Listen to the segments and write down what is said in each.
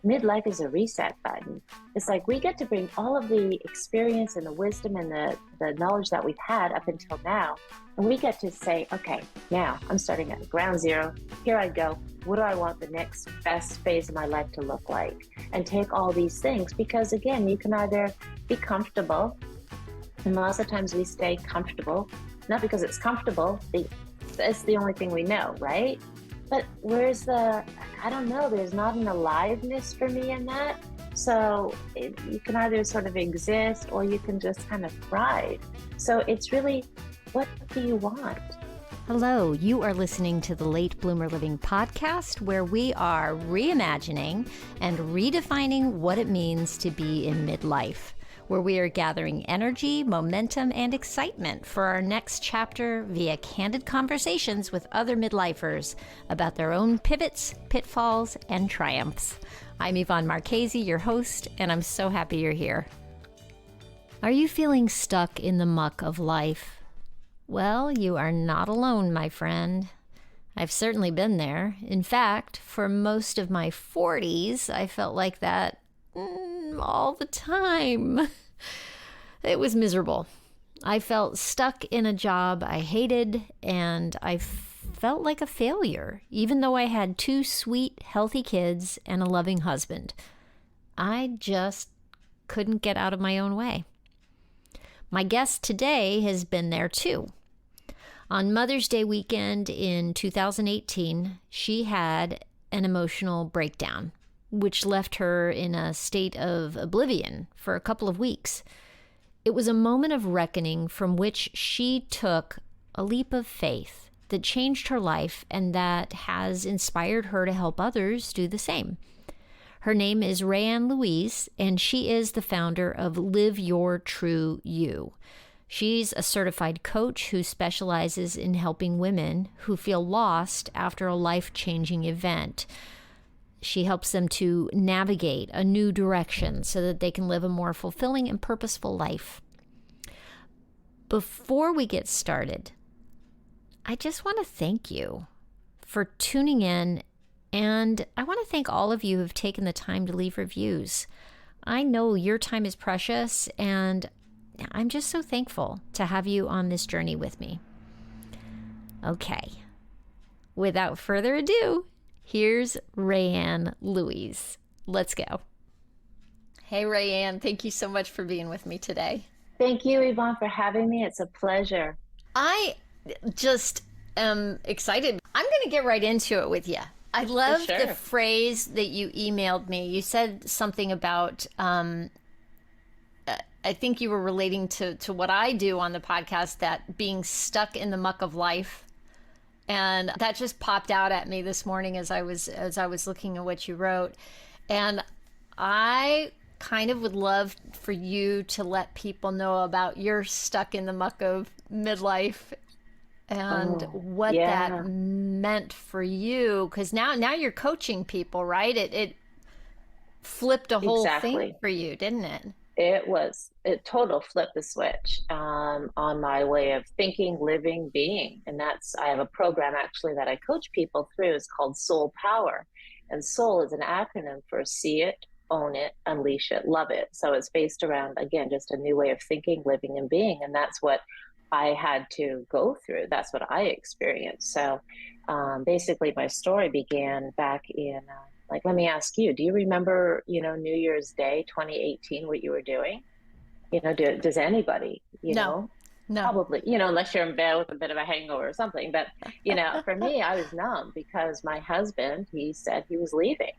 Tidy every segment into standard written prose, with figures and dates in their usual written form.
midlife is a reset button. It's like we get to bring all of the experience and the wisdom and the knowledge that we've had up until now. And we get to say, okay, now I'm starting at ground zero. Here I go. What do I want the next best phase of my life to look like? And take all these things because, again, you can either be comfortable, and lots of times we stay comfortable, not because it's comfortable, it's the only thing we know, right? But where's I don't know, there's not an aliveness for me in that. So you can either sort of exist or you can just kind of thrive. So it's really, what do you want? Hello, you are listening to the Late Bloomer Living podcast, where we are reimagining and redefining what it means to be in midlife, where we are gathering energy, momentum, and excitement for our next chapter via candid conversations with other midlifers about their own pivots, pitfalls, and triumphs. I'm Yvonne Marchese, your host, and I'm so happy you're here. Are you feeling stuck in the muck of life? Well, you are not alone, my friend. I've certainly been there. In fact, for most of my 40s, I felt like that all the time. It was miserable. I felt stuck in a job I hated, and I felt like a failure, even though I had 2 sweet, healthy kids and a loving husband. I just couldn't get out of my own way. My guest today has been there too. On Mother's Day weekend in 2018, she had an emotional breakdown, which left her in a state of oblivion for a couple of weeks. It was a moment of reckoning from which she took a leap of faith that changed her life and that has inspired her to help others do the same. Her name is Rae Ann Louise, and she is the founder of Live Your True You. She's a certified coach who specializes in helping women who feel lost after a life-changing event. She helps them to navigate a new direction so that they can live a more fulfilling and purposeful life. Before we get started, I just want to thank you for tuning in, and I want to thank all of you who have taken the time to leave reviews. I know your time is precious, and I'm just so thankful to have you on this journey with me. Okay, without further ado, here's Rae Ann Louise. Let's go. Hey, Rae Ann, thank you so much for being with me today. Thank you, Yvonne, for having me. It's a pleasure. I just am excited. I'm going to get right into it with you. I love the phrase that you emailed me. You said something about, I think you were relating to what I do on the podcast, that being stuck in the muck of life. And that just popped out at me this morning as I was looking at what you wrote. And I kind of would love for you to let people know about your stuck in the muck of midlife and what that meant for you. Because now you're coaching people, right? It flipped a whole thing for you, didn't it? It total flipped the switch on my way of thinking, living, being. And I have a program actually that I coach people through. It's called Soul Power. And soul is an acronym for see it, own it, unleash it, love it. So it's based around, again, just a new way of thinking, living, and being. And that's what I had to go through. That's what I experienced. So basically my story began back in let me ask you, do you remember, New Year's Day, 2018, what you were doing? Does anybody, No. Probably, unless you're in bed with a bit of a hangover or something. But, for me, I was numb because my husband, he said he was leaving.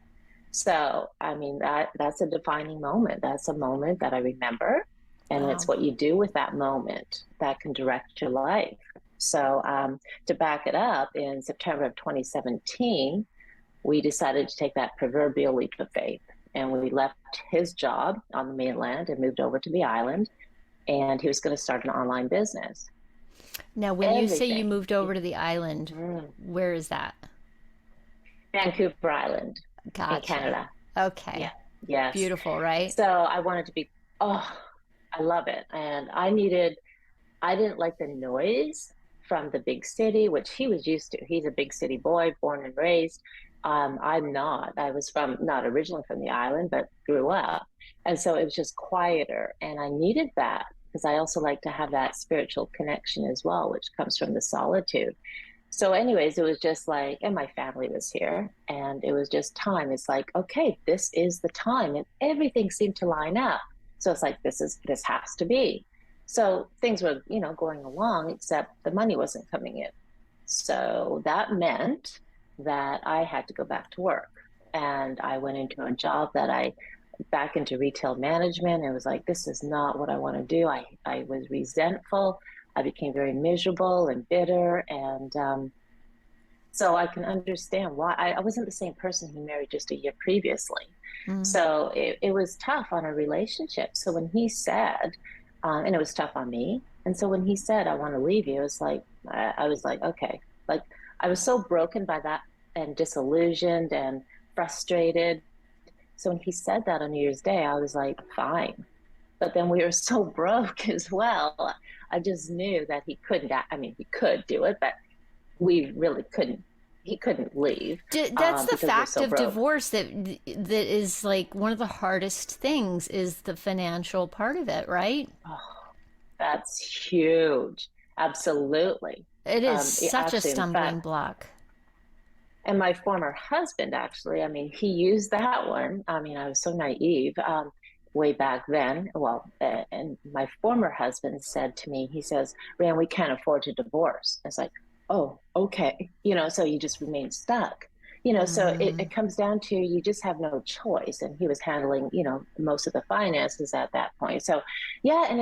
So, I mean, that's a defining moment. That's a moment that I remember. And It's what you do with that moment that can direct your life. So to back it up, in September of 2017, we decided to take that proverbial leap of faith, and we left his job on the mainland and moved over to the island, and he was going to start an online business. Now, when you say you moved over to the island, where is that? Vancouver Island, gotcha. In Canada. Okay. Yeah. Yes. Beautiful, right? So I wanted to be, I love it. And I didn't like the noise from the big city, which he was used to. He's a big city boy, born and raised. I'm not. I was not originally from the island, but grew up. And so it was just quieter. And I needed that because I also like to have that spiritual connection as well, which comes from the solitude. So, anyways, it was just like, and my family was here, and it was just time. It's like, okay, this is the time, and everything seemed to line up. So it's like, this has to be. So things were, going along, except the money wasn't coming in. So that meant that I had to go back to work. And I went into a job back into retail management. It was like, this is not what I want to do. I was resentful. I became very miserable and bitter. And so I can understand why I wasn't the same person he married just a year previously. So it was tough on a relationship. So when he said, and it was tough on me. And so when he said, I want to leave you, it was like, I was like, okay. Like, I was so broken by that and disillusioned and frustrated. So when he said that on New Year's Day, I was like, fine. But then we were so broke as well. I just knew that he couldn't. I mean, he could do it, but we really couldn't. He couldn't leave. That's the because we're fact so of broke. divorce that is like one of the hardest things is the financial part of it, right? Oh, that's huge. Absolutely. It is such a Actually, in stumbling fact, block. and my former husband, actually, I mean, he used that one. I mean, I was so naive way back then. Well, and my former husband said to me, he says, Rand, we can't afford to divorce. It's like, oh, okay. So you just remain stuck. So it comes down to you just have no choice. And he was handling, most of the finances at that point. So, yeah. And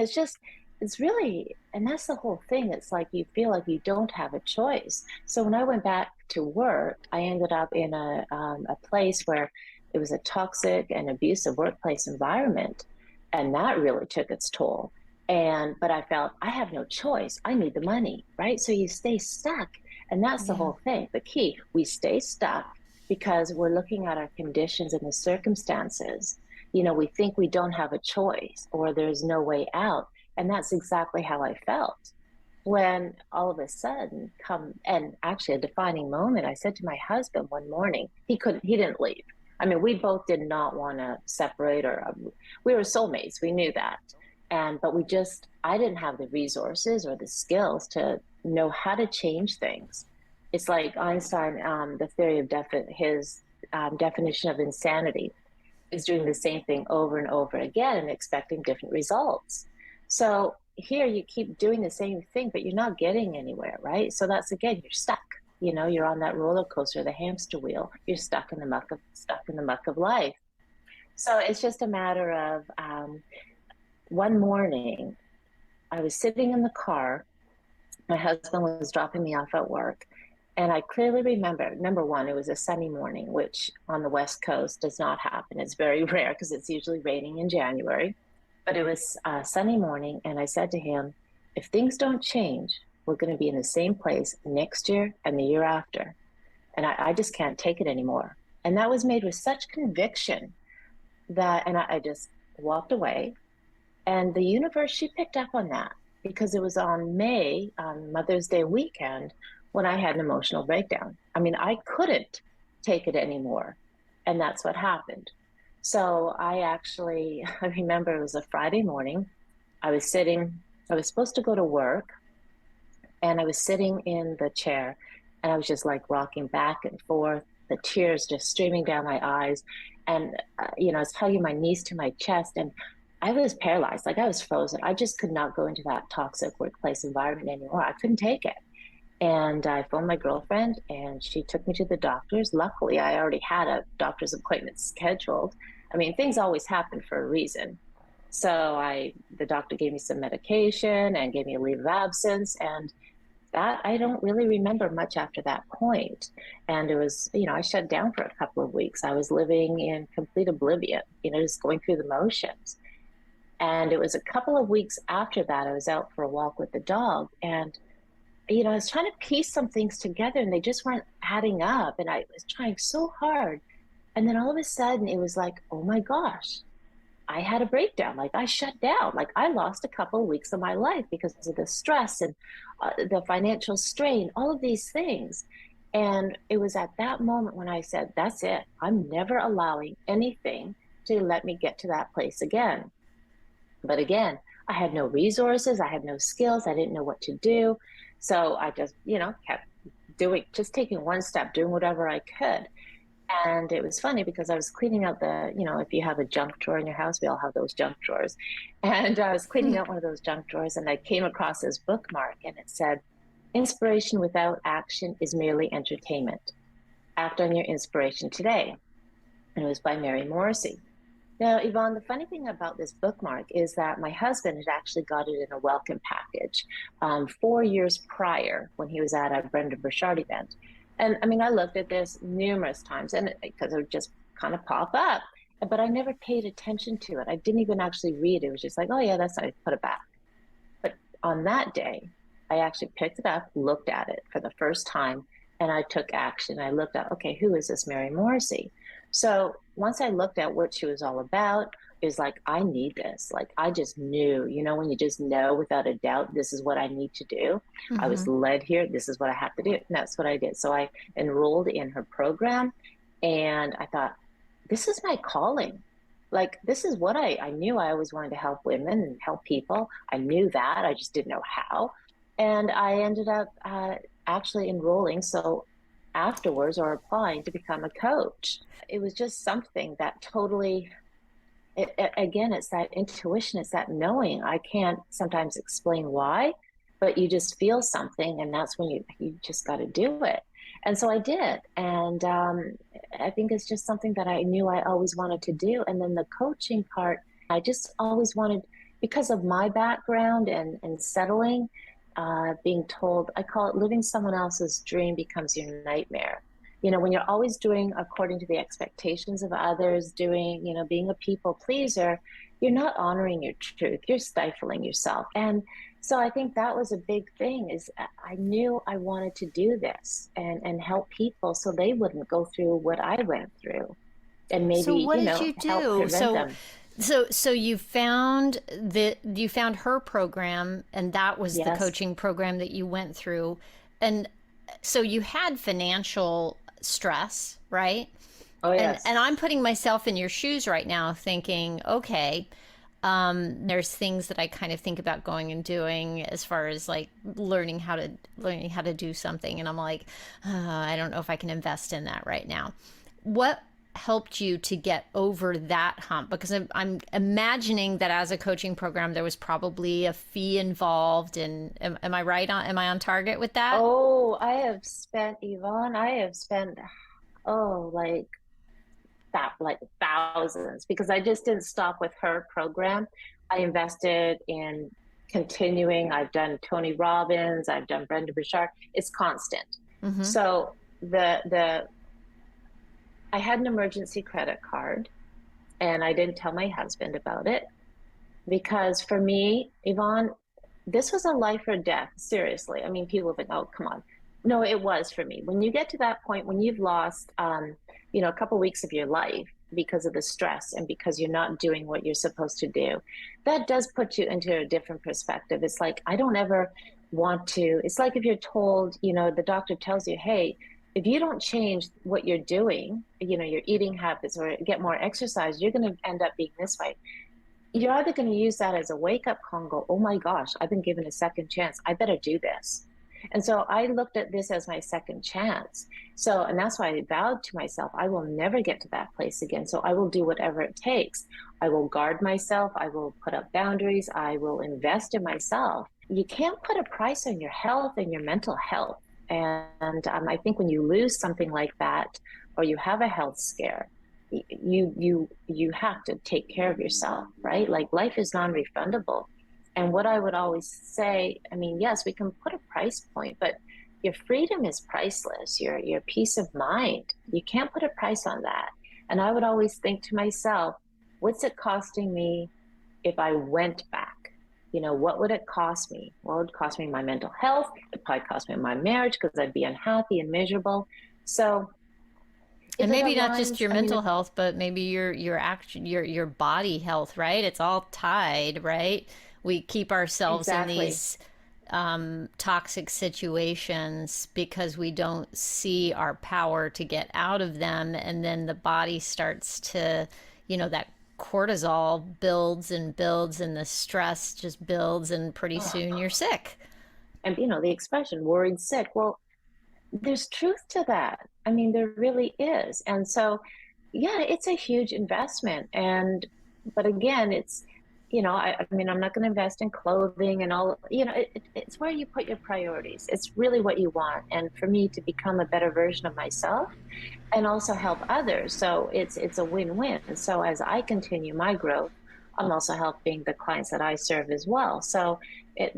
it's really, and that's the whole thing. It's like you feel like you don't have a choice. So when I went back to work, I ended up in a place where it was a toxic and abusive workplace environment. And that really took its toll. But I felt I have no choice. I need the money, right? So you stay stuck. And that's the whole thing. The key, we stay stuck because we're looking at our conditions and the circumstances. We think we don't have a choice or there's no way out. And that's exactly how I felt when all of a sudden and actually a defining moment, I said to my husband one morning, he didn't leave. I mean, we both did not want to separate we were soulmates. We knew that. But I didn't have the resources or the skills to know how to change things. It's like Einstein, the theory of his definition of insanity is doing the same thing over and over again and expecting different results. So here you keep doing the same thing, but you're not getting anywhere, right? So that's, again, you're stuck. You're on that roller coaster, the hamster wheel. You're stuck in the muck of life. So it's just a matter of one morning, I was sitting in the car. My husband was dropping me off at work. And I clearly remember, number one, it was a sunny morning, which on the West Coast does not happen. It's very rare because it's usually raining in January. But it was a sunny morning. And I said to him, if things don't change, we're going to be in the same place next year and the year after. And I just can't take it anymore. And that was made with such conviction and I just walked away. And the universe, she picked up on that because it was on Mother's Day weekend, when I had an emotional breakdown. I mean, I couldn't take it anymore. And that's what happened. So I remember it was a Friday morning. I was supposed to go to work, and I was sitting in the chair, and I was just like rocking back and forth, the tears just streaming down my eyes. And, I was hugging my knees to my chest, and I was paralyzed, like I was frozen. I just could not go into that toxic workplace environment anymore. I couldn't take it. And I phoned my girlfriend, and she took me to the doctors. Luckily, I already had a doctor's appointment scheduled. I mean, things always happen for a reason. So the doctor gave me some medication and gave me a leave of absence. And that, I don't really remember much after that point. And it was, I shut down for a couple of weeks. I was living in complete oblivion, just going through the motions. And it was a couple of weeks after that, I was out for a walk with the dog, and I was trying to piece some things together, and they just weren't adding up. And I was trying so hard. And then all of a sudden it was like, oh my gosh, I had a breakdown. Like, I shut down. Like, I lost a couple of weeks of my life because of the stress and the financial strain, all of these things. And it was at that moment when I said, that's it. I'm never allowing anything to let me get to that place again. But again, I had no resources, I had no skills, I didn't know what to do. So I just, kept doing, just taking one step, doing whatever I could. And it was funny because I was cleaning out if you have a junk drawer in your house, we all have those junk drawers. And I was cleaning out one of those junk drawers and I came across this bookmark and it said, "Inspiration without action is merely entertainment. Act on your inspiration today." And it was by Mary Morrissey. Now, Yvonne, the funny thing about this bookmark is that my husband had actually got it in a welcome package 4 years prior when he was at a Brendan Burchard event. And I mean, I looked at this numerous times and because it would just kind of pop up, but I never paid attention to it. I didn't even actually read it. It was just like, oh yeah, that's nice, put it back. But on that day, I actually picked it up, looked at it for the first time, and I took action. I looked at, okay, who is this Mary Morrissey? So once I looked at what she was all about, it was like, I need this. Like, I just knew, when you just know without a doubt, this is what I need to do. I was led here. This is what I have to do. And that's what I did. So I enrolled in her program and I thought, this is my calling. Like, this is what I knew. I always wanted to help women and help people. I knew that. I just didn't know how. And I ended up actually enrolling. So afterwards, or applying to become a coach. It was just something that totally, again, it's that intuition, it's that knowing. I can't sometimes explain why, but you just feel something, and that's when you just got to do it. And so I did. And I think it's just something that I knew I always wanted to do. And then the coaching part, I just always wanted, because of my background and settling, being told, I call it living someone else's dream becomes your nightmare. When you're always doing according to the expectations of others, doing, being a people pleaser, you're not honoring your truth. You're stifling yourself. And so I think that was a big thing, is I knew I wanted to do this and help people so they wouldn't go through what I went through, and maybe, So what did you help do? prevent them. So you found her program, and that was the Yes. coaching program that you went through. And so you had financial stress, right? Oh, yes. And I'm putting myself in your shoes right now thinking, okay, there's things that I kind of think about going and doing as far as like learning how to do something. And I'm like, I don't know if I can invest in that right now. What helped you to get over that hump? Because I'm imagining that as a coaching program, there was probably a fee involved. And am I right am I on target with that? Oh, Yvonne, like that, like thousands, because I just didn't stop with her program. I invested in continuing. I've done Tony Robbins, I've done Brenda Burchard. It's constant. So I had an emergency credit card and I didn't tell my husband about it because for me, Yvonne, this was a life or death. Seriously. I mean, people think, oh, come on. No, it was for me. When you get to that point, when you've lost, a couple weeks of your life because of the stress and because you're not doing what you're supposed to do, that does put you into a different perspective. It's like, I don't ever want to, it's like if you're told, the doctor tells you, hey, if you don't change what you're doing, your eating habits or get more exercise, you're going to end up being this way. You're either going to use that as a wake-up call and go, oh my gosh, I've been given a second chance. I better do this. And so I looked at this as my second chance. So, and that's why I vowed to myself, I will never get to that place again. So I will do whatever it takes. I will guard myself. I will put up boundaries. I will invest in myself. You can't put a price on your health and your mental health. And I think when you lose something like that, or you have a health scare, you have to take care of yourself, right? Like life is non-refundable. And what I would always say, I mean, yes, we can put a price point, but your freedom is priceless. Your peace of mind, you can't put a price on that. And I would always think to myself, what's it costing me if I went back? What would it cost me? Well, it would cost me my mental health. It'd probably cost me my marriage because I'd be unhappy and miserable. So, and maybe not just your mental health, but maybe your body health, right? It's all tied, right? We keep ourselves in these toxic situations because we don't see our power to get out of them. And then the body starts to, that cortisol builds and builds and the stress just builds and pretty soon you're sick. And, the expression worried sick. Well, there's truth to that. I mean, there really is. And so, yeah, it's a huge investment. But again, it's, I mean, I'm not going to invest in clothing and all, it's where you put your priorities. It's really what you want. And for me to become a better version of myself and also help others. So it's a win-win. And so as I continue my growth, I'm also helping the clients that I serve as well. So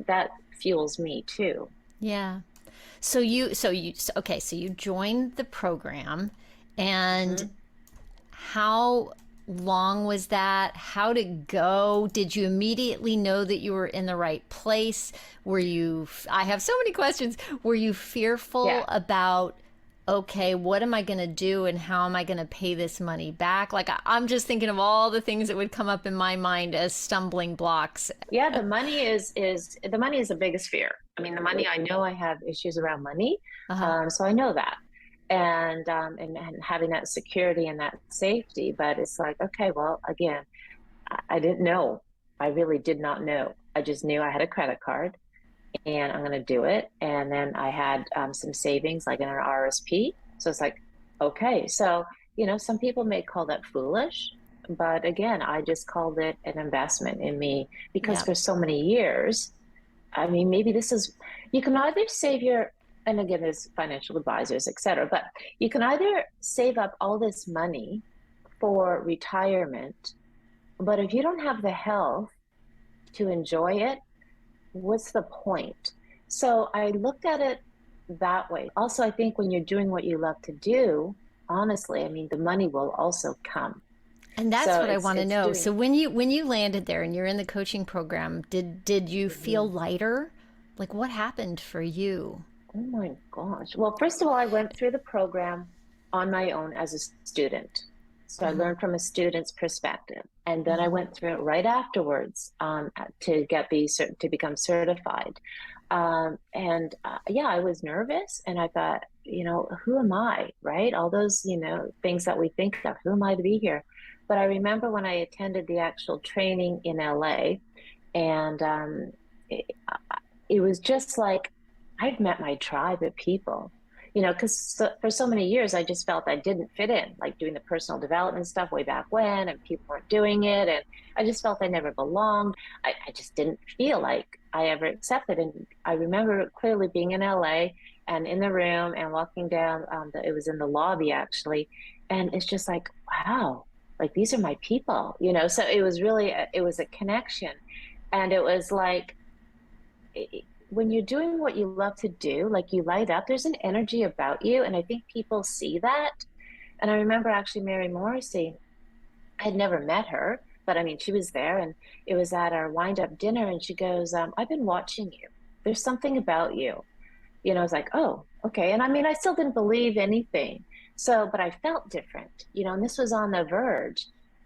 that fuels me too. Yeah. So you joined the program, and how long was that? How'd it go? Did you immediately know that you were in the right place? I have so many questions. Were you fearful about, okay, what am I going to do and how am I going to pay this money back? Like, I'm just thinking of all the things that would come up in my mind as stumbling blocks. Yeah, the money is the biggest fear. I mean, the money, I know I have issues around money. So I know that. And having that security and that safety, but it's like, okay, well, again, I didn't know. I really did not know. I just knew I had a credit card and I'm going to do it. And then I had some savings, like in an RSP. So it's like, okay. So, some people may call that foolish, but again, I just called it an investment in me because for so many years, I mean, maybe you can either save and again, there's financial advisors, et cetera, but you can either save up all this money for retirement, but if you don't have the health to enjoy it, what's the point? So I looked at it that way. Also, I think when you're doing what you love to do, honestly, I mean, the money will also come. And that's what I want to know. So when you landed there and you're in the coaching program, did you feel lighter? Like, what happened for you? Oh my gosh. Well, first of all, I went through the program on my own as a student. So I learned from a student's perspective. And then I went through it right afterwards to become certified. I was nervous and I thought, who am I, right? All those, things that we think of, who am I to be here? But I remember when I attended the actual training in LA, and it was just like, I've met my tribe of people, because for so many years, I just felt I didn't fit in, like doing the personal development stuff way back when, and people weren't doing it. And I just felt I never belonged. I just didn't feel like I ever accepted. And I remember clearly being in LA and in the room and walking down, it was in the lobby actually. And it's just like, wow, like these are my people, so it was really, it was a connection. And it was like, when you're doing what you love to do, like you light up, there's an energy about you. And I think people see that. And I remember actually Mary Morrissey, I had never met her, but I mean, she was there and it was at our wind up dinner. And she goes, I've been watching you. There's something about you. I was like, oh, okay. And I mean, I still didn't believe anything. So, but I felt different, and this was on the verge.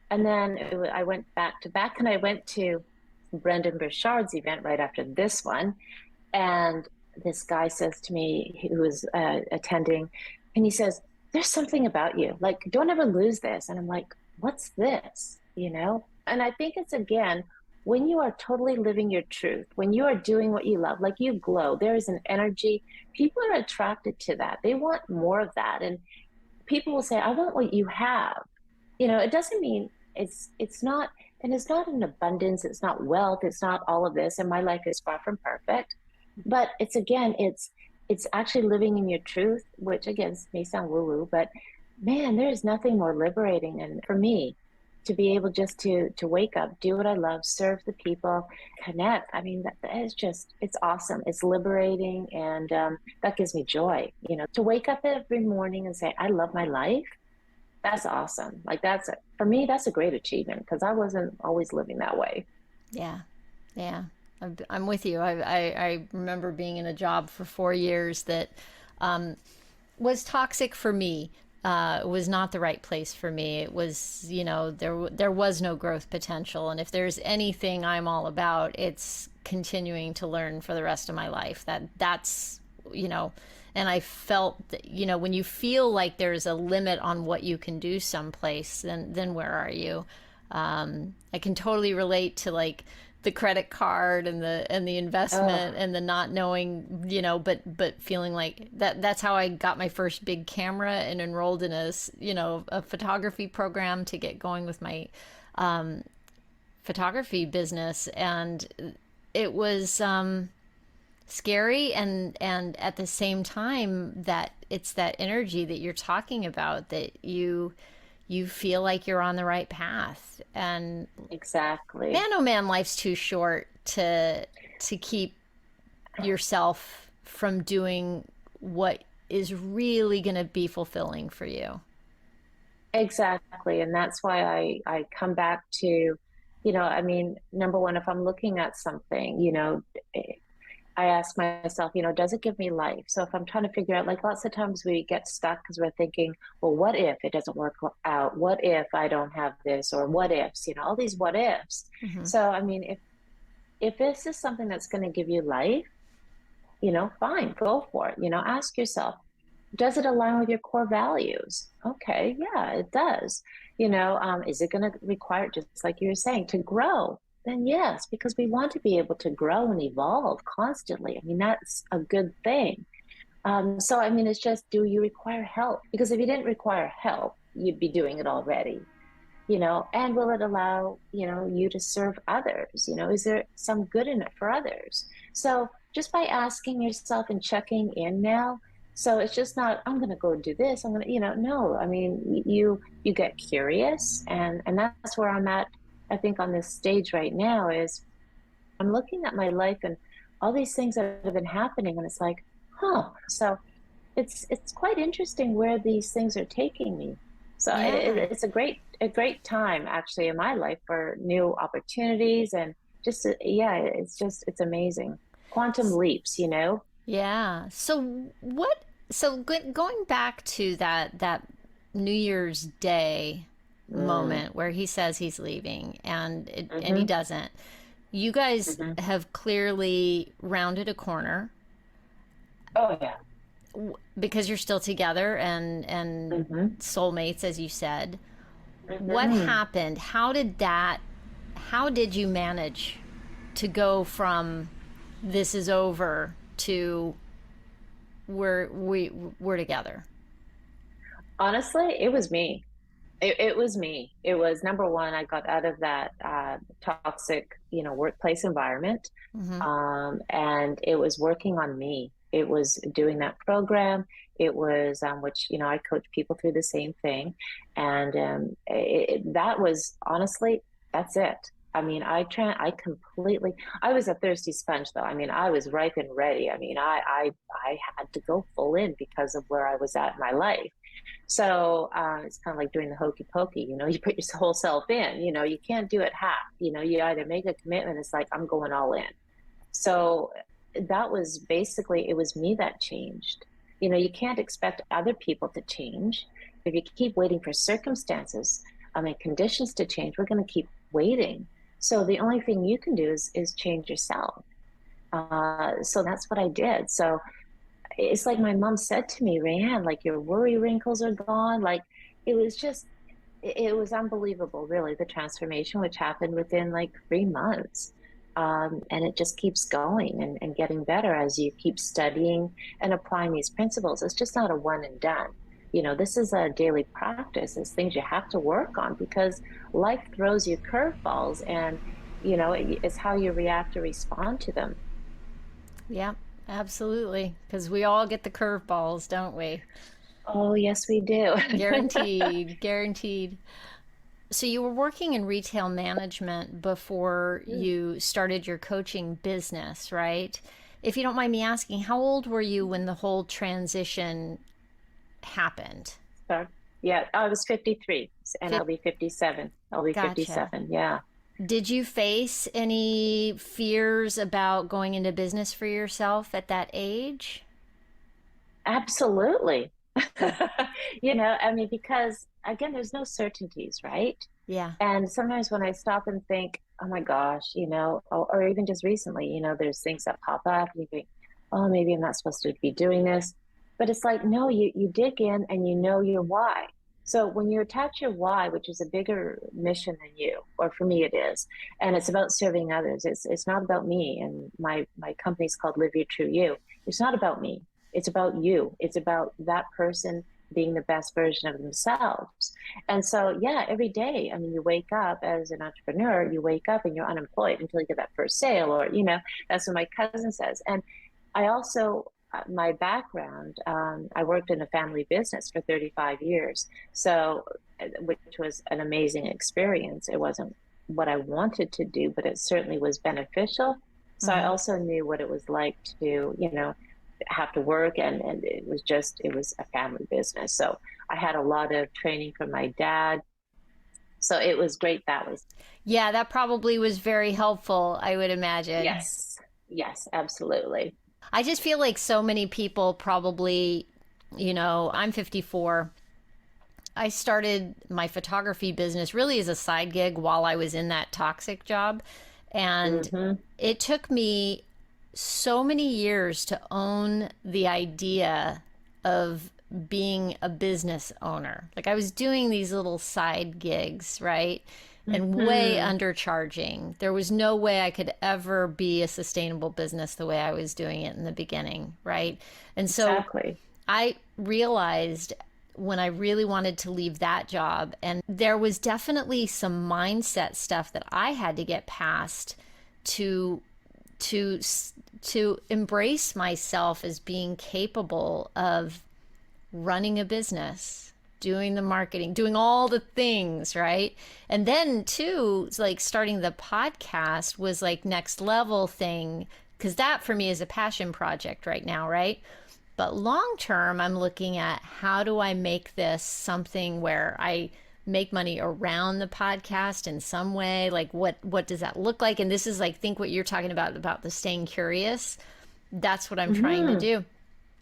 And then I went back to back and I went to Brendan Burchard's event right after this one. And this guy says to me, who was attending, and he says, there's something about you, like, don't ever lose this. And I'm like, what's this, And I think it's, again, when you are totally living your truth, when you are doing what you love, like you glow, there is an energy. People are attracted to that. They want more of that. And people will say, I want what you have. It doesn't mean it's not, and it's not an abundance. It's not wealth. It's not all of this. And my life is far from perfect. But it's actually living in your truth, which again may sound woo-woo, but man, there is nothing more liberating. And for me, to be able just to wake up, do what I love, serve the people, connect. I mean, that is just, it's awesome. It's liberating. And that gives me joy, to wake up every morning and say, I love my life. That's awesome. Like for me, that's a great achievement because I wasn't always living that way. Yeah. Yeah. I'm with you. I remember being in a job for 4 years that was toxic for me. It was not the right place for me. It was, there was no growth potential. And if there's anything I'm all about, it's continuing to learn for the rest of my life. That's, and I felt that, when you feel like there's a limit on what you can do someplace, then where are you? I can totally relate to like the credit card and the investment and the not knowing, but feeling like that's how I got my first big camera and enrolled in a photography program to get going with my photography business. And it was scary, and at the same time, that it's that energy that you're talking about, that you feel like you're on the right path. And exactly, man, oh man, life's too short to keep yourself from doing what is really going to be fulfilling for you. exactly. And that's why I come back to, I mean, number one, if I'm looking at something, I ask myself, does it give me life? So if I'm trying to figure out, like lots of times we get stuck because we're thinking, well, what if it doesn't work out? What if I don't have this? Or what ifs, all these what ifs. Mm-hmm. So, I mean, if this is something that's going to give you life, fine, go for it. Ask yourself, does it align with your core values? Okay, yeah, it does. Is it going to require, just like you were saying, to grow? Then yes, because we want to be able to grow and evolve constantly. I mean, that's a good thing. So, I mean, it's just, do you require help? Because if you didn't require help, you'd be doing it already, and will it allow, you to serve others? Is there some good in it for others? So just by asking yourself and checking in now, so it's just not, I'm going to go do this. I'm going to, no, I mean, you get curious, and that's where I'm at. I think on this stage right now is I'm looking at my life and all these things that have been happening, and it's like, huh. So it's quite interesting where these things are taking me. So Yeah. it's a great time actually in my life for new opportunities, and just yeah, it's amazing. Quantum leaps, Yeah. Going back to that New Year's Day Mm, moment where he says he's leaving and he hmm doesn't. You guys hmm have clearly rounded a corner Oh yeah. because you're still together and hmm soulmates, as you said. What hmm happened? How did you manage to go from this is over to we're together? Honestly, it was me. It was me. It was number one, I got out of that toxic, workplace environment. Mm-hmm. And it was working on me. It was doing that program. It was, which, I coach people through the same thing. And that was honestly, that's it. I mean, I completely, I was a thirsty sponge though. I mean, I was ripe and ready. I mean, I had to go full in because of where I was at in my life. So it's kind of like doing the hokey pokey, you put your whole self in, you can't do it half, you either make a commitment, it's like, I'm going all in. So that was basically, it was me that changed. You can't expect other people to change. If you keep waiting for circumstances, I mean, conditions to change, we're going to keep waiting. So the only thing you can do is change yourself. So that's what I did. So it's like my mom said to me, Rae Ann, like your worry wrinkles are gone. Like it was just, it was unbelievable, really, the transformation which happened within like 3 months. And it just keeps going and getting better as you keep studying and applying these principles. It's just not a one and done. This is a daily practice. It's things you have to work on because life throws you curveballs, and it's how you react or respond to them. Yeah, absolutely. Because we all get the curveballs, don't we? Oh, yes, we do. Guaranteed, guaranteed. So you were working in retail management before you started your coaching business, right? If you don't mind me asking, how old were you when the whole transition happened? So, yeah, I was 53 and I'll Fit, be 57. I'll be gotcha. 57. Yeah, Did you face any fears about going into business for yourself at that age? absolutely. I mean, because again, there's no certainties, right? Yeah. And sometimes when I stop and think, oh my gosh, or even just recently, there's things that pop up and you think, oh, maybe I'm not supposed to be doing this. But it's like, no, you dig in and you know your why. So when you attach your why, which is a bigger mission than you, or for me it is, and it's about serving others. It's not about me. And my company's called Live Your True You. It's not about me. It's about you. It's about that person being the best version of themselves. And so, yeah, every day, I mean, you wake up as an entrepreneur, you wake up and you're unemployed until you get that first sale, or, that's what my cousin says. And I also, my background, I worked in a family business for 35 years. So, which was an amazing experience. It wasn't what I wanted to do, but it certainly was beneficial. So I Mm-hmm. also knew what it was like to, have to work, and it was a family business. So I had a lot of training from my dad. So it was great that was. Yeah, that probably was very helpful, I would imagine. Yes. Yes, absolutely. I just feel like so many people probably, I'm 54. I started my photography business really as a side gig while I was in that toxic job. And Mm-hmm. it took me so many years to own the idea of being a business owner. Like I was doing these little side gigs, right? And way Mm-hmm. undercharging. There was no way I could ever be a sustainable business the way I was doing it in the beginning, right? And so Exactly. I realized when I really wanted to leave that job, and there was definitely some mindset stuff that I had to get past to to to embrace myself as being capable of running a business, doing the marketing, doing all the things, right? And then too, like starting the podcast was like next level thing because that for me is a passion project right now, right? But long term, I'm looking at how do I make this something where I make money around the podcast in some way? Like what does that look like? And this is like think what you're talking about the staying curious. That's what I'm trying to Mm-hmm. do.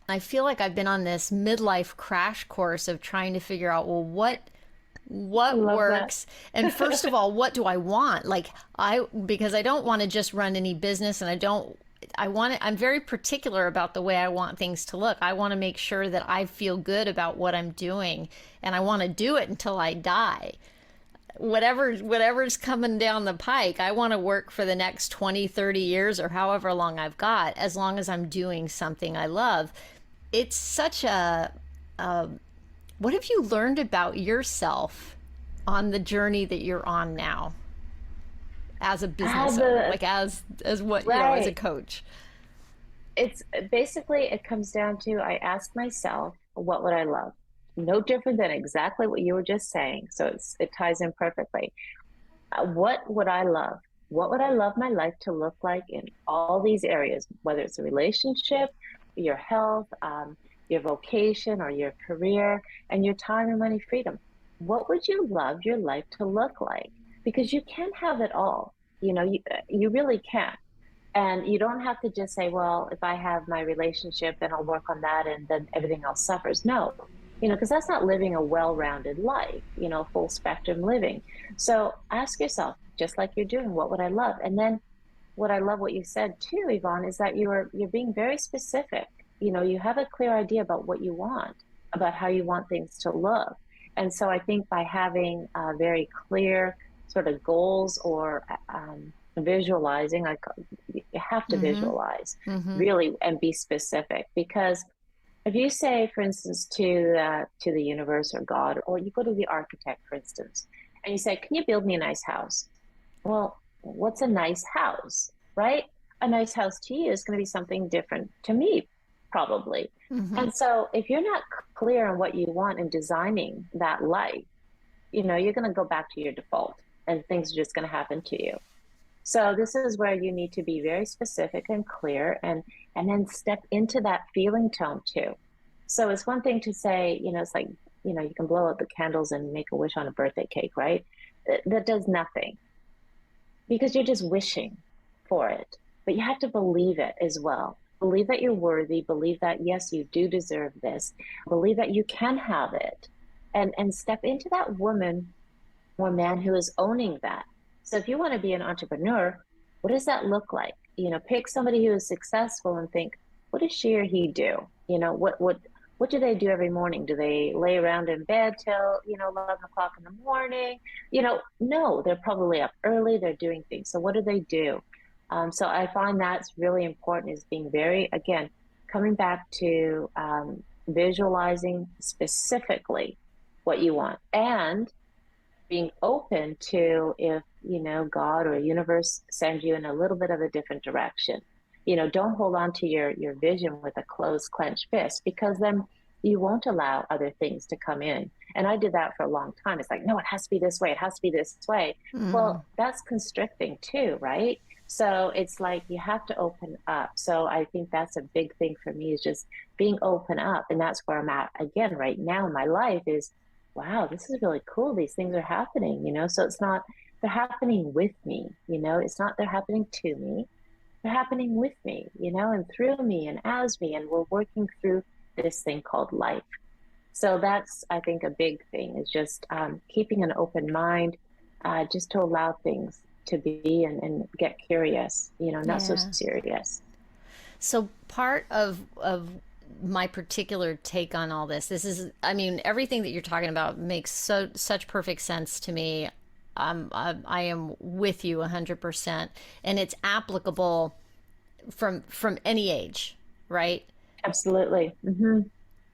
I feel like I've been on this midlife crash course of trying to figure out, well, I what love that. works, and first of all, what do I want? Like because I don't want to just run any business, and I'm very particular about the way I want things to look. I want to make sure that I feel good about what I'm doing, and I want to do it until I die. Whatever's coming down the pike, I want to work for the next 20, 30 years or however long I've got, as long as I'm doing something I love. It's such a what have you learned about yourself on the journey that you're on now as a business As owner, a like as what, as a Right. coach? It's basically, it comes down to, I ask myself, what would I love? No different than exactly what you were just saying. So it ties in perfectly. What would I love? What would I love my life to look like in all these areas, whether it's a relationship, your health, your vocation, or your career, and your time and money freedom? What would you love your life to look like? Because you can't have it all. You really can't. And you don't have to just say, well, if I have my relationship, then I'll work on that and then everything else suffers. No, because that's not living a well-rounded life, full spectrum living. So ask yourself, just like you're doing, what would I love? And then what I love what you said too, Yvonne, is that you're being very specific. You have a clear idea about what you want, about how you want things to look. And so I think by having very clear sort of goals or visualizing, you have to Mm-hmm. visualize Mm-hmm. really and be specific, because if you say, for instance, to the universe or God, or you go to the architect, for instance, and you say, "Can you build me a nice house?" Well, what's a nice house, right? A nice house to you is going to be something different to me, probably. Mm-hmm. And so, if you're not clear on what you want in designing that life, you're going to go back to your default, and things are just going to happen to you. So this is where you need to be very specific and clear, and then step into that feeling tone too. So it's one thing to say, it's like, you can blow out the candles and make a wish on a birthday cake, right? That does nothing because you're just wishing for it. But you have to believe it as well. Believe that you're worthy, believe that yes, you do deserve this, believe that you can have it. And step into that woman or a man who is owning that. So if you want to be an entrepreneur, what does that look like? Pick somebody who is successful and think, what does she or he do? What do they do every morning? Do they lay around in bed till, 11 o'clock in the morning? No, they're probably up early, they're doing things. So what do they do? So I find that's really important, is being very, again, coming back to visualizing specifically what you want, and being open to, if God or universe sends you in a little bit of a different direction. Don't hold on to your vision with a closed clenched fist, because then you won't allow other things to come in. And I did that for a long time. It's like, no, it has to be this way, it has to be this way. Mm. Well, that's constricting too, right? So it's like you have to open up. So I think that's a big thing for me, is just being open up. And that's where I'm at again right now in my life, is wow, this is really cool. These things are happening, So it's not they're happening with me, It's not they're happening to me. They're happening with me, and through me and as me. And we're working through this thing called life. So that's, I think, a big thing, is just keeping an open mind, just to allow things to be, and get curious, not so Yeah. serious. So part of my particular take on all this is, I mean, everything that you're talking about makes such perfect sense to me. I am with you 100%, and it's applicable from any age, right? Absolutely.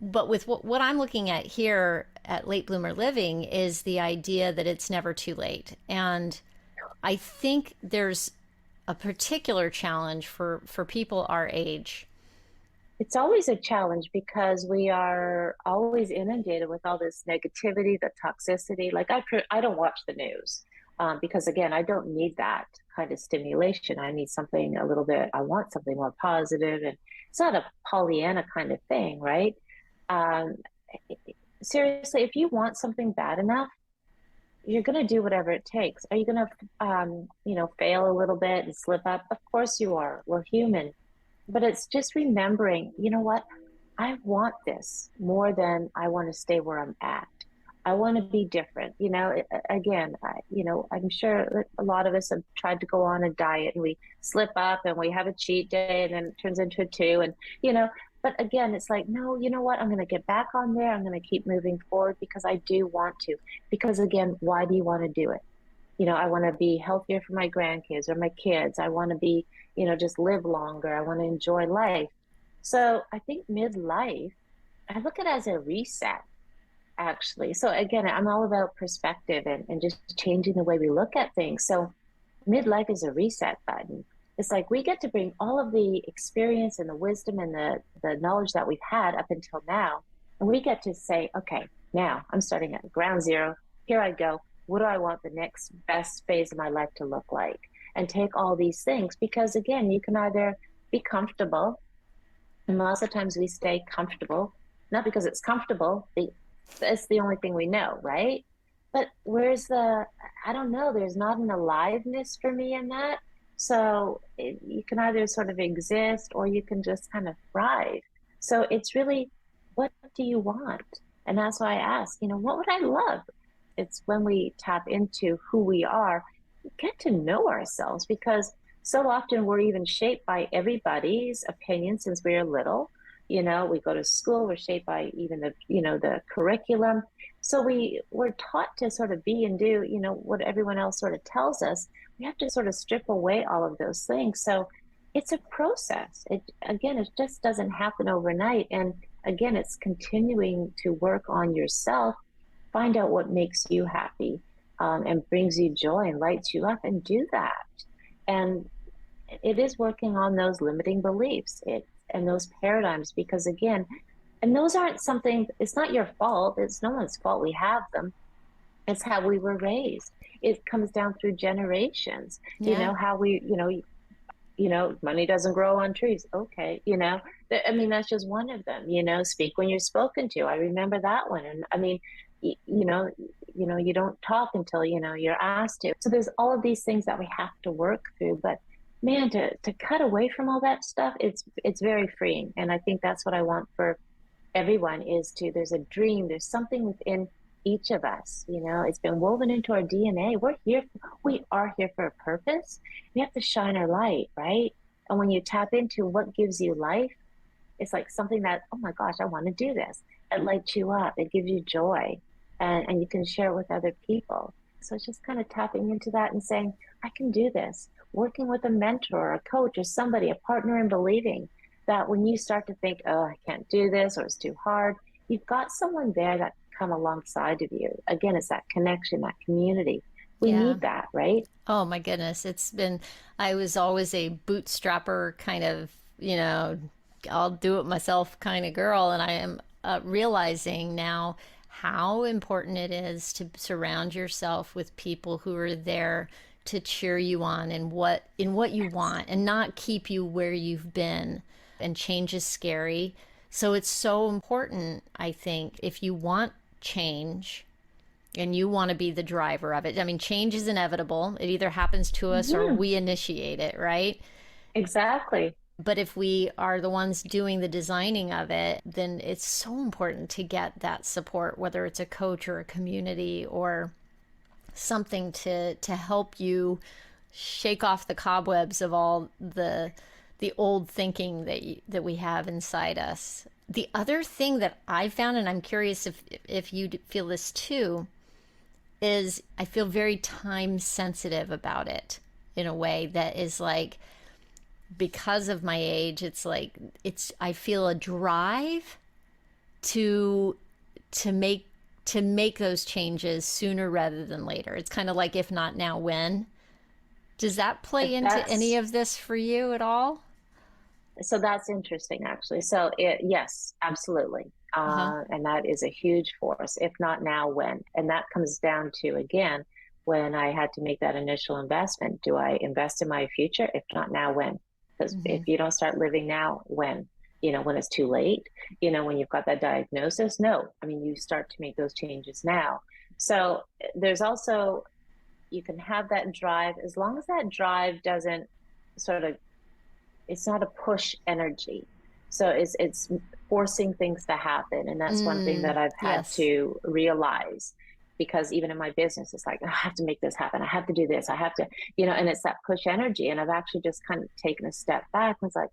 But with what I'm looking at here at Late Bloomer Living is the idea that it's never too late. And I think there's a particular challenge for people our age. It's always a challenge, because we are always inundated with all this negativity, the toxicity. Like I don't watch the news, because again, I don't need that kind of stimulation. I need something a little bit. I want something more positive, and it's not a Pollyanna kind of thing, right? Um, Seriously, if you want something bad enough, you're going to do whatever it takes. Are you going to, fail a little bit and slip up? Of course you are. We're human. But it's just remembering, you know what? I want this more than I want to stay where I'm at. I want to be different. Again, I'm sure that a lot of us have tried to go on a diet, and we slip up and we have a cheat day, and then it turns into a two. And, but again, it's like, no, you know what? I'm going to get back on there. I'm going to keep moving forward, because I do want to. Because again, why do you want to do it? I want to be healthier for my grandkids or my kids. I want to be, just live longer. I want to enjoy life. So I think midlife, I look at it as a reset, actually. So again, I'm all about perspective, and just changing the way we look at things. So midlife is a reset button. It's like we get to bring all of the experience and the wisdom and the knowledge that we've had up until now. And we get to say, okay, now I'm starting at ground zero. Here I go. What do I want the next best phase of my life to look like? And take all these things, because again, you can either be comfortable, and lots of times we stay comfortable, not because it's comfortable, it's the only thing we know, right? But I don't know, there's not an aliveness for me in that. So you can either sort of exist, or you can just kind of thrive. So it's really, what do you want? And that's why I ask, what would I love? It's when we tap into who we are, get to know ourselves, because so often we're even shaped by everybody's opinion since we are little. We go to school, we're shaped by even the curriculum. So we're taught to sort of be and do, what everyone else sort of tells us. We have to sort of strip away all of those things. So it's a process. It just doesn't happen overnight. And again, it's continuing to work on yourself, find out what makes you happy, and brings you joy and lights you up, and do that. And it is working on those limiting beliefs, and those paradigms, because again, and those aren't something, it's not your fault. It's no one's fault we have them. It's how we were raised. It comes down through generations, Yeah. how we, money doesn't grow on trees. Okay. I mean, that's just one of them, speak when you're spoken to. I remember that one. And I mean, you don't talk until, you're asked to. So there's all of these things that we have to work through, but man, to cut away from all that stuff, it's very freeing. And I think that's what I want for everyone, is there's a dream, there's something within each of us. It's been woven into our DNA. We are here for a purpose. We have to shine our light, right? And when you tap into what gives you life, it's like something that, oh my gosh, I want to do this. It lights you up. It gives you joy, and you can share it with other people. So it's just kind of tapping into that and saying, I can do this. Working with a mentor, a coach, or somebody, a partner, and believing that when you start to think, oh, I can't do this, or it's too hard, you've got someone there that come alongside of you. Again, it's that connection, that community. We Yeah. need that, right? Oh my goodness. I was always a bootstrapper kind of, I'll do it myself kind of girl. And I am realizing now how important it is to surround yourself with people who are there to cheer you on in what you want and not keep you where you've been. And change is scary. So it's so important, I think, if you want change and you want to be the driver of it. I mean, change is inevitable. It either happens to us or we initiate it, right? Exactly. But if we are the ones doing the designing of it, then it's so important to get that support, whether it's a coach or a community or something to help you shake off the cobwebs of all the old thinking that we have inside us. The other thing that I found, and I'm curious if you feel this too, is I feel very time sensitive about it in a way that is like, because of my age, it's like I feel a drive to make those changes sooner rather than later. It's kind of like, if not now, when. Does that play into any of this for you at all? So that's interesting, actually. So yes, absolutely. Uh-huh. And that is a huge force. If not now, when? And that comes down to, again, when I had to make that initial investment. Do I invest in my future? If not now, when? Because if you don't start living now, when? When it's too late, when you've got that diagnosis? No. I mean, you start to make those changes now. So there's also, you can have that drive as long as that drive doesn't sort of, it's not a push energy. So it's forcing things to happen. And that's one thing that I've had Yes. to realize, because even in my business, it's like, I have to make this happen. I have to do this. I have to, and it's that push energy. And I've actually just kind of taken a step back and it's like,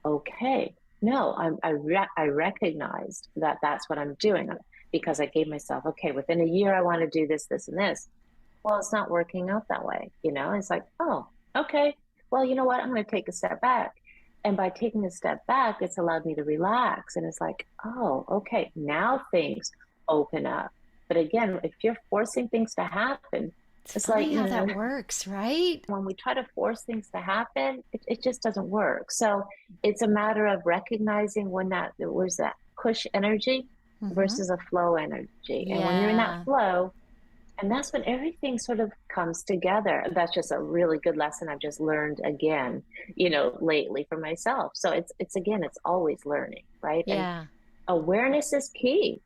okay, no, I recognized that that's what I'm doing, because I gave myself, okay, within a year, I want to do this, this, and this. Well, it's not working out that way. It's like, oh, okay, well, you know what? I'm going to take a step back. And by taking a step back, it's allowed me to relax. And it's like, oh, okay, now things open up. But again, if you're forcing things to happen, It's it's like, funny how that works, right? when we try to force things to happen, it just doesn't work. So it's a matter of recognizing when was that push energy versus a flow energy. And when you're in that Yeah. flow, and that's when everything sort of comes together. That's just a really good lesson I've just learned again, lately for myself. So it's again, it's always learning, right? And Yeah. awareness is key.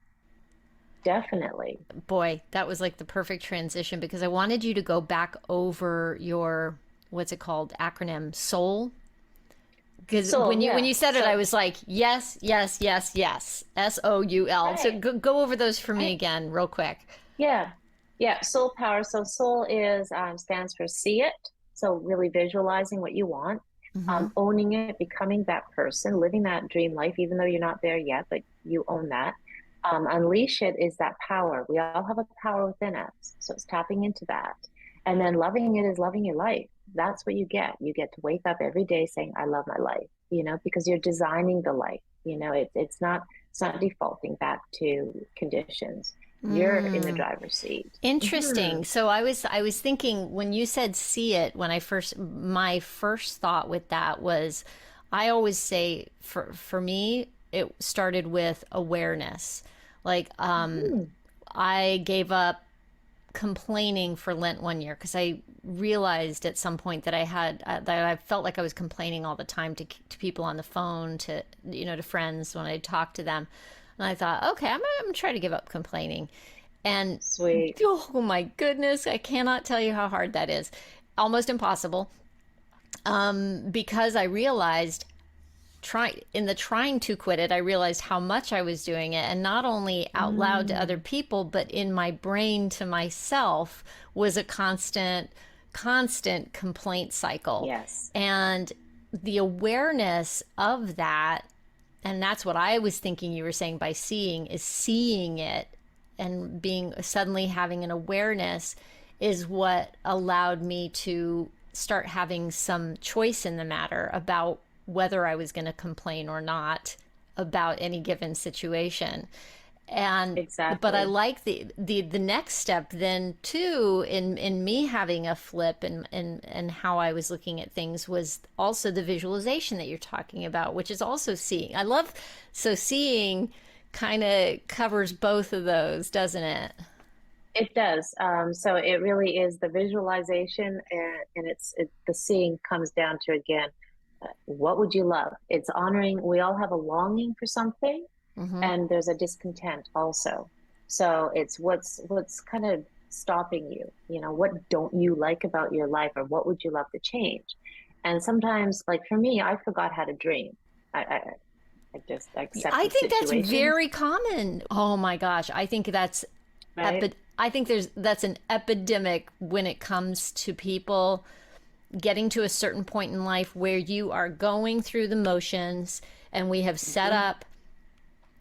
Definitely. Boy, that was like the perfect transition because I wanted you to go back over your, what's it called, acronym, SOUL. Because So when yeah. you said it, So I was like, yes, yes, yes, yes, SOUL. So right. go over those for me Right. again, real quick. Yeah. Yeah. Soul power. So soul is stands for see it. So really visualizing what you want, Mm-hmm. owning it, becoming that person, living that dream life, even though you're not there yet, but you own that. Unleash it is that power. We all have a power within us. So it's tapping into that. And then loving it is loving your life. That's what you get. You get to wake up every day saying, I love my life, because you're designing the life. It's not defaulting back to conditions. You're in the driver's seat. Hmm. Interesting. So I was thinking when you said see it, my first thought with that was, I always say for me it started with awareness. Like Hmm. I gave up complaining for Lent one year because I realized at some point that I felt like I was complaining all the time to people on the phone, to friends when I talked to them, and I thought, okay, I'm trying to give up complaining, and Sweet. oh my goodness, I cannot tell you how hard that is, almost impossible, because I realized trying to quit it, I realized how much I was doing it, and not only out loud to other people, but in my brain to myself was a constant complaint cycle. Yes. And the awareness of that, and that's what I was thinking you were saying by seeing, is seeing it and being suddenly having an awareness is what allowed me to start having some choice in the matter about whether I was going to complain or not about any given situation. And Exactly. but I like the next step then too in me having a flip and how I was looking at things was also the visualization that you're talking about, which is also seeing. I love, so seeing kind of covers both of those, doesn't it? It does. So it really is the visualization, and the seeing comes down to, again, what would you love? It's honoring. We all have a longing for something, Mm-hmm. and there's a discontent also. So it's what's kind of stopping you. You know, what don't you like about your life, or what would you love to change? And sometimes, like for me, I forgot how to dream. I just I accepted think that's situations, very common. Oh my gosh, I think that's right? I think that's an epidemic when it comes to people getting to a certain point in life where you are going through the motions, and we have set Mhm. up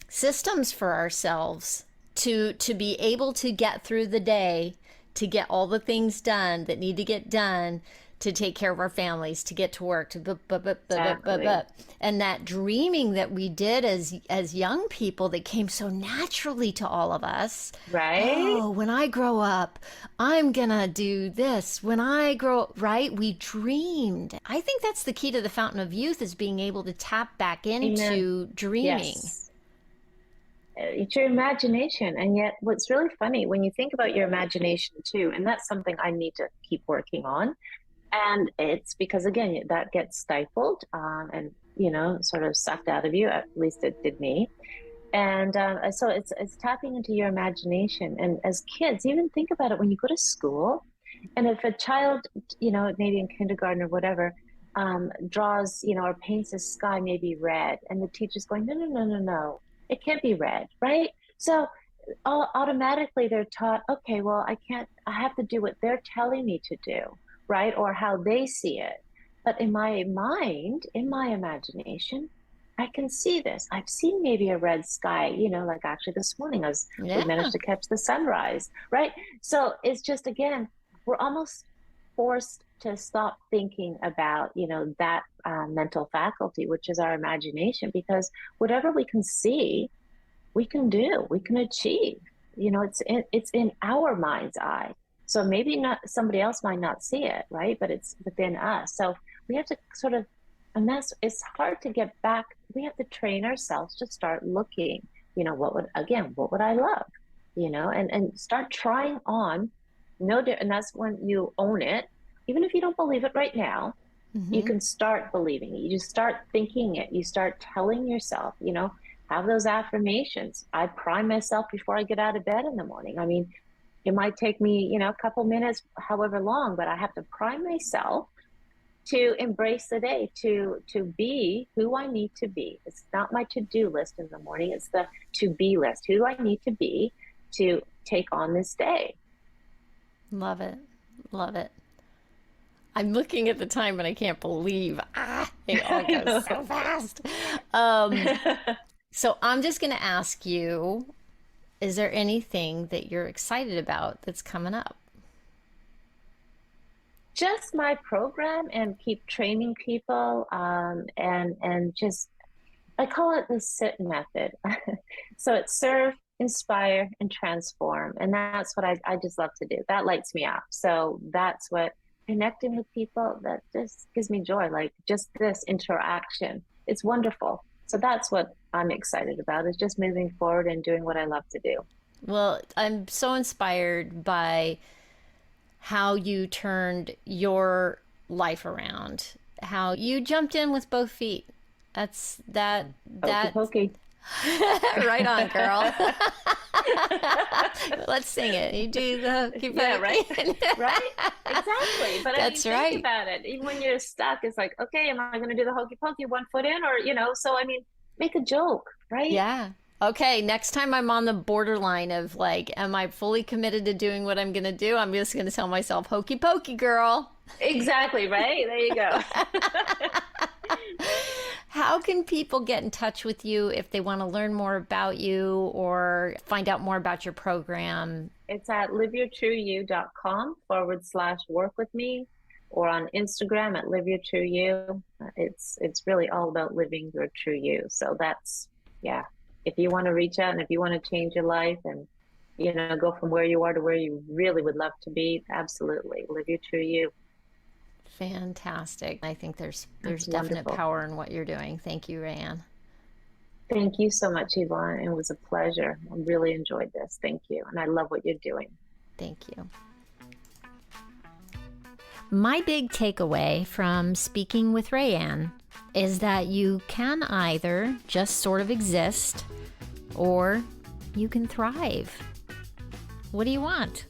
systems for ourselves to be able to get through the day, to get all the things done that need to get done, to take care of our families, to get to work, to Exactly. and that dreaming that we did as young people that came so naturally to all of us. Right? Oh, when I grow up, I'm gonna do this. When I grow, right? We dreamed. I think that's the key to the fountain of youth, is being able to tap back Amen. into dreaming. Yes. It's your imagination. And yet, what's really funny when you think about your imagination too, and that's something I need to keep working on. And it's because, again, that gets stifled, and, sort of sucked out of you. At least it did me. And so it's tapping into your imagination. And as kids, even think about it when you go to school, and if a child, maybe in kindergarten or whatever, draws, or paints a sky maybe red, and the teacher's going, no, no, no, no, no, it can't be red, right? So automatically they're taught, okay, well, I have to do what they're telling me to do, right? Or how they see it. But in my mind, in my imagination, I can see this. I've seen maybe a red sky, like actually this morning as we Yeah. managed to catch the sunrise, right? So it's just, again, we're almost forced to stop thinking about, that mental faculty, which is our imagination, because whatever we can see, we can do, we can achieve. It's in our mind's eye. So maybe not, somebody else might not see it, right? But it's within us. So we have to sort of, and it's hard to get back. We have to train ourselves to start looking, what would I love? And start trying on. And that's when you own it. Even if you don't believe it right now, you Mm-hmm. can start believing it. You just start thinking it. You start telling yourself, have those affirmations. I prime myself before I get out of bed in the morning. I mean, it might take me, a couple minutes, however long, but I have to prime myself to embrace the day, to be who I need to be. It's not my to-do list in the morning. It's the to-be list. Who do I need to be to take on this day? Love it. Love it. I'm looking at the time and I can't believe it all goes so fast. Um, so I'm just going to ask you, is there anything that you're excited about that's coming up? Just my program, and keep training people, and just, I call it the SIT method. So it's serve, inspire, and transform. And that's what I just love to do. That lights me up. So that's what, connecting with people, that just gives me joy. Like just this interaction. It's wonderful. So that's what I'm excited about, is just moving forward and doing what I love to do. Well, I'm so inspired by how you turned your life around, how you jumped in with both feet. That's that Hokey that pokey. Right on, girl. Let's sing it. You do the hokey pokey. Yeah, right. Right? Exactly. But That's I mean, right. think about it. Even when you're stuck, it's like, okay, am I going to do the hokey pokey 1 foot in? Or, so I mean, make a joke, right? Yeah. Okay, next time I'm on the borderline of like, am I fully committed to doing what I'm going to do? I'm just going to tell myself, hokey pokey, girl. Exactly, right? There you go. How can people get in touch with you if they want to learn more about you or find out more about your program? It's at liveyourtrueyou.com/work with me, or on Instagram at liveyourtrueyou. It's really all about living your true you. So that's, yeah. If you want to reach out and if you want to change your life and, go from where you are to where you really would love to be, absolutely. Live your true you. Fantastic. I think there's That's definite wonderful. power in what you're doing. Thank you, Rae Ann. Thank you so much, Yvonne. It was a pleasure. I really enjoyed this. Thank you. And I love what you're doing. Thank you. My big takeaway from speaking with Rae Ann is that you can either just sort of exist or you can thrive. What do you want?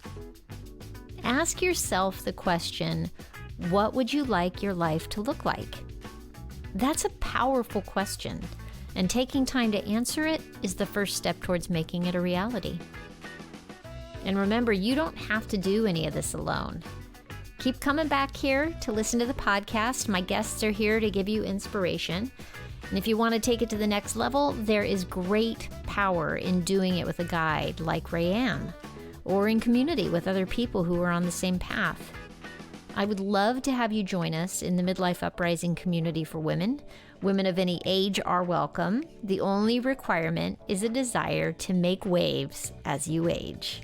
Ask yourself the question, what would you like your life to look like? That's a powerful question, and taking time to answer it is the first step towards making it a reality. And remember, you don't have to do any of this alone. Keep coming back here to listen to the podcast. My guests are here to give you inspiration. And if you want to take it to the next level, there is great power in doing it with a guide like Rae Ann, or in community with other people who are on the same path. I would love to have you join us in the Midlife Uprising community for women. Women of any age are welcome. The only requirement is a desire to make waves as you age.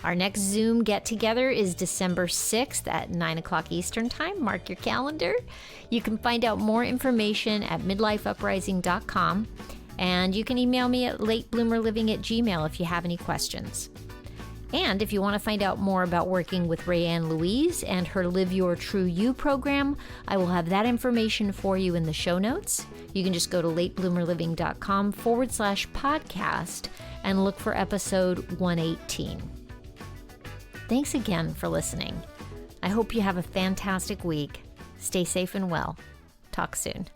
Our next Zoom get-together is December 6th at 9 o'clock Eastern Time. Mark your calendar. You can find out more information at midlifeuprising.com, and you can email me at latebloomerliving@gmail.com if you have any questions. And if you want to find out more about working with Rae Ann Louise and her Live Your True You program, I will have that information for you in the show notes. You can just go to latebloomerliving.com/podcast and look for episode 118. Thanks again for listening. I hope you have a fantastic week. Stay safe and well. Talk soon.